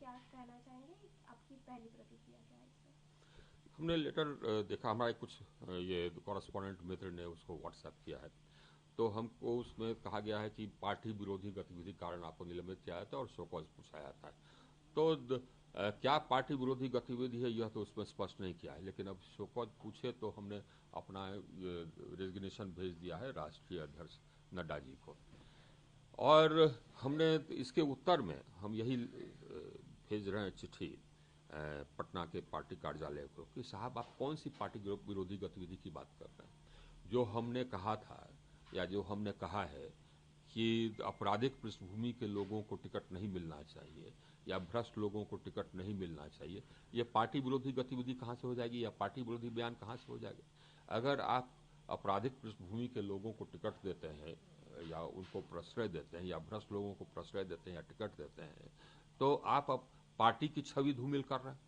क्या कहना चाहेंगे? आपकी पहली प्रतिक्रिया क्या है इस पर? हमने लेटर देखा, हमारे कुछ ये कॉरेस्पॉन्डेंट मित्र ने उसको व्हाट्सएप किया है। तो हमको उसमें कहा गया है कि पार्टी विरोधी गतिविधि कारण आपको निलंबित किया जाता है और शो कॉज पूछा जाता है। तो क्या पार्टी विरोधी गतिविधि है यह तो उसमें स्पष्ट नहीं किया है, लेकिन अब शो कॉज पूछे तो हमने अपना रेजिग्नेशन भेज दिया है राष्ट्रीय अध्यक्ष नड्डा जी को। और हमने इसके उत्तर में हम यही भेज रहे हैं चिट्ठी पटना के पार्टी कार्यालय को कि साहब आप कौन सी पार्टी विरोधी गतिविधि की बात कर रहे हैं। जो हमने कहा था या जो हमने कहा है कि आपराधिक पृष्ठभूमि के लोगों को टिकट नहीं मिलना चाहिए या भ्रष्ट लोगों को टिकट नहीं मिलना चाहिए, ये पार्टी विरोधी गतिविधि कहाँ से हो जाएगी या पार्टी विरोधी बयान कहाँ से हो जाएगा। अगर आप आपराधिक पृष्ठभूमि के लोगों को टिकट देते हैं या उनको प्रश्रय देते हैं या भ्रष्ट लोगों को प्रश्रय देते हैं या टिकट देते हैं, तो आप अब पार्टी की छवि धूमिल कर रहे हैं।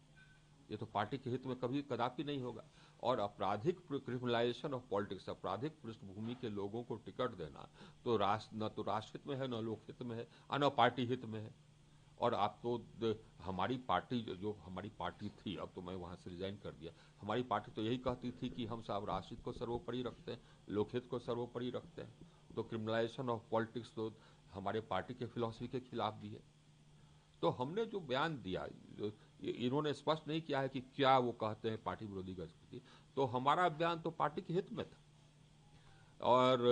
ये तो पार्टी के हित में कभी कदापि नहीं होगा। और आपराधिक क्रिमिनलाइजेशन ऑफ पॉलिटिक्स, आपराधिक पृष्ठभूमि के लोगों को टिकट देना तो न तो राष्ट्र हित में है, न लोक हित में है, न पार्टी हित में है। और आप तो हमारी पार्टी जो हमारी पार्टी थी, अब तो मैं वहां से रिजाइन कर दिया, हमारी पार्टी तो यही कहती थी कि हम सब राष्ट्रहित को सर्वोपरि रखते हैं, लोकहित को सर्वोपरि रखते हैं। तो क्रिमिनलाइजेशन ऑफ पॉलिटिक्स तो हमारे पार्टी के फिलॉसफी के खिलाफ भी है। तो हमने जो बयान दिया, इन्होंने स्पष्ट नहीं किया है कि क्या वो कहते हैं पार्टी विरोधी गतिविधि। तो हमारा बयान तो पार्टी के हित में था। और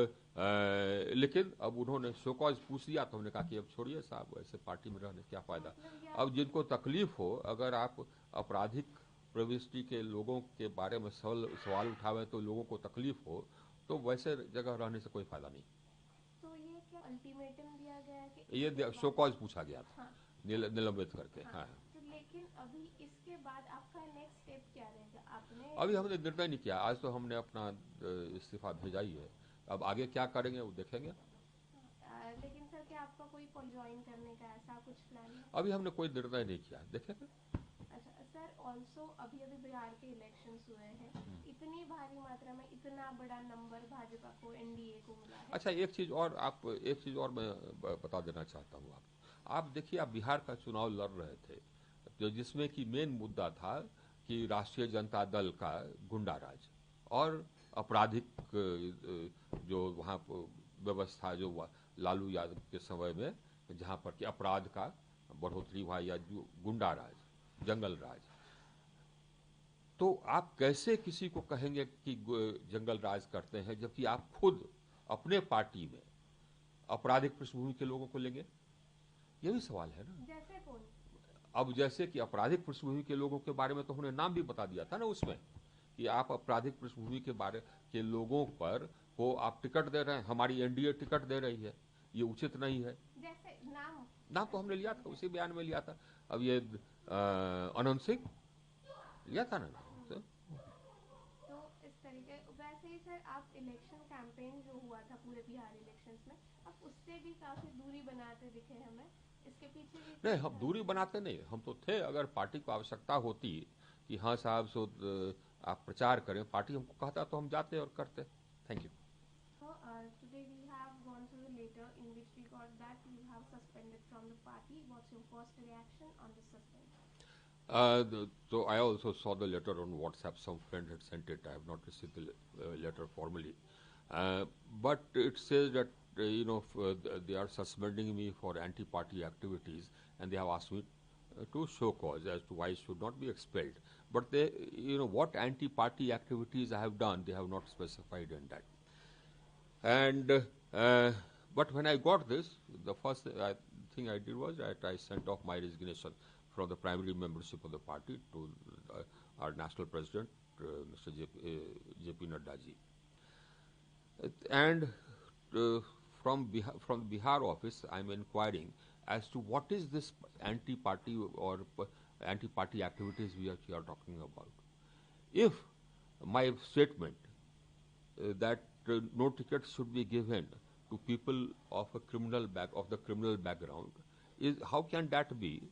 लेकिन अब उन्होंने शो कॉज पूछ लिया तो हमने कहा कि अब छोड़िए साहब, ऐसे पार्टी में रहने क्या फायदा। मतलब ये अब जिनको तकलीफ हो, अगर आप आपराधिक प्रविष्टि के लोगों के बारे में सवाल उठावे तो लोगों को तकलीफ हो, तो वैसे जगह रहने से कोई फायदा नहीं। तो ये क्या अल्टीमेटम दिया गया है कि इसके ये शो बाद? कॉज पूछा गया था हाँ। निलंबित करके। हाँ। हाँ, तो लेकिन अभी इसके बाद आपका नेक्स्ट स्टेप क्या रहेगा? आपने अभी हमने निर्णय नहीं किया। आज तो हमने अपना इस्तीफा भेजा ही है। अब आगे क्या करेंगे वो देखेंगे। लेकिन सर क्या आपका कोई ज्वाइन करने का ऐसा कुछ प्लान है? अभी हमने कोई निर्णय नहीं किया, देखेंगे। अच्छा सर, ऑल्सो अभी अभी बिहार के इलेक्शंस हुए हैं, इतनी भारी मात्रा में इतना बड़ा नंबर भाजपा को, एनडीए को मिला है। अच्छा, एक चीज और मैं बता देना चाहता हूँ। आप देखिए, आप बिहार का चुनाव लड़ रहे थे तो जिसमें कि मेन मुद्दा था कि राष्ट्रीय जनता दल का गुंडा राज और आपराधिक जो वहाँ व्यवस्था जो लालू यादव के समय में जहाँ पर कि अपराध का बढ़ोतरी हुआ या जो गुंडा राज, जंगल राज। तो आप कैसे किसी को कहेंगे कि जंगल राज करते हैं जबकि आप खुद अपने पार्टी में आपराधिक पृष्ठभूमि के लोगों को लेंगे। ये भी सवाल है ना। जैसे कौन? अब जैसे कि आपराधिक पृष्ठभूमि के लोगों के बारे में तो हमने नाम भी बता दिया था ना उसमें, कि आप आपराधिक पृष्ठभूमि के बारे के लोगों पर को आप टिकट दे रहे हैं, हमारी एनडीए टिकट दे रही है, ये उचित नहीं है। जैसे नाम? नाम तो हमने लिया था, उसी बयान में लिया था। अब ये अनंत सिंह लिया था ना नाम तो। तो इस तरीके वैसे ही सर, आप इलेक्शन कैंपेन जो हुआ था पूरे बिहार इलेक्शंस में, आप उससे भी काफी दूरी बनाते दिखे हमें। इसके पीछे भी नहीं, कोई हम था? दूरी बनाते नहीं, हम तो थे। अगर पार्टी को आवश्यकता होती कि हाँ साहब सो आप प्रचार करें, पार्टी हमको कहता तो हम जाते और करते। Thank you. So today we have gone through the letter in which we got that you have suspended from the party. What's your first reaction on the suspension? So I also saw the letter on WhatsApp. Some friend had sent it. I have not received the letter formally, but it says that they are suspending me for anti-party activities, and they have asked me to show cause as to why I should not be expelled. But they, what anti-party activities I have done, they have not specified in that. And but when I got this, the first thing I did was that I sent off my resignation from the primary membership of the party to our national president, Mr. JP Nadda ji. And uh, from the Bihar office, I'm inquiring as to what is this anti-party or anti-party activities we are talking about. If my statement that no tickets should be given to people of a of the criminal background, is how can that be?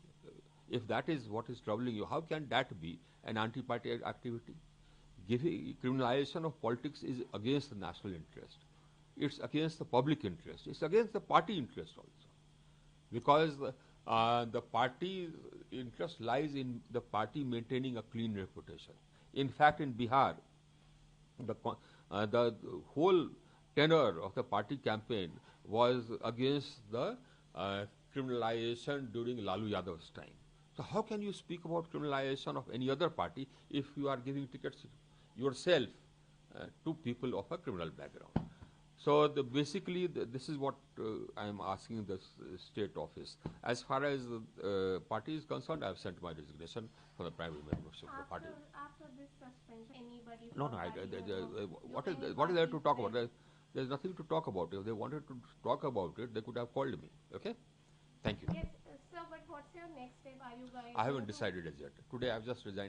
If that is what is troubling you, how can that be an anti-party activity? Giving criminalization of politics is against the national interest. It's against the public interest. It's against the party interest also, because The party's interest lies in the party maintaining a clean reputation. In fact, in Bihar, the whole tenor of the party campaign was against the criminalization during Lalu Yadav's time. So how can you speak about criminalization of any other party if you are giving tickets yourself to people of a criminal background? So basically, this is what I am asking the state office. As far as the party is concerned, I have sent my resignation from the primary membership of the party. After this suspension, anybody No, from no. party has What is there to talk about? there? There's nothing to talk about. If they wanted to talk about it, they could have called me. Okay. Thank you. Yes, sir. But what's your next step? Are you guys I haven't going to decided as yet. Today, I have just resigned.